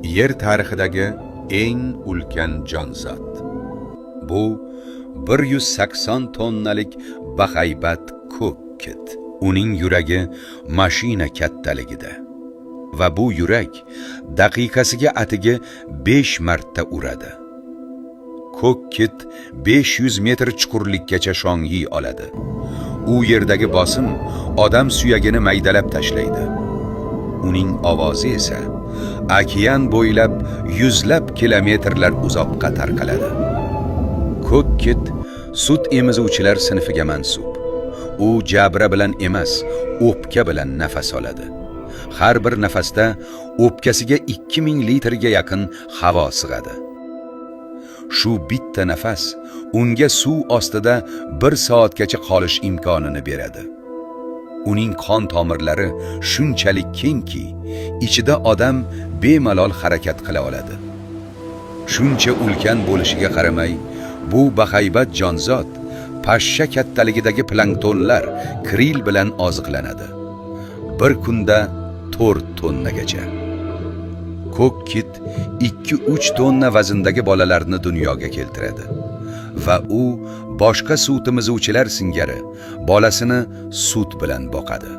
Yer tarixidagi eng ulkan jonzot. Bu 180 tonnalik bahaybat ko'k kit. Uning yuragi mashina kattaligida va bu yurak daqiqasiga atigi 5 marta uradi. Ko'k kit 500 metr chuqurlikkacha shong'iy oladi. U yerdagi bosim odam suyagini maydalab tashlaydi. Uning ovozi esa okean bo'ylab yuzlab kilometrlar uzoqqa tarqaladi. Ko'k kit sut emizuvchilar sinfiga mansub. U jabra bilan emas, o'pka bilan nafas oladi. Har bir nafasda o'pkasiga 2000 litrga yaqin havo sig'adi. Shu bitta nafas unga suv ostida 1 soatgacha qolish imkonini beradi. Uning qon tomirlari shunchalik kengki, ichida odam bemalol harakat qila oladi. Shuncha ulkan bo'lishiga qaramay, bu bahaybat jonzot pashsha kattaligidagi planktonlar kril bilan oziqlanadi. Bir kunda 4 tonnagacha. Ko'k kit 2-3 tonna vazndagi bolalarni dunyoga keltiradi va u boshqa suv temizuvchilar singari bolasini sut bilan boqadi.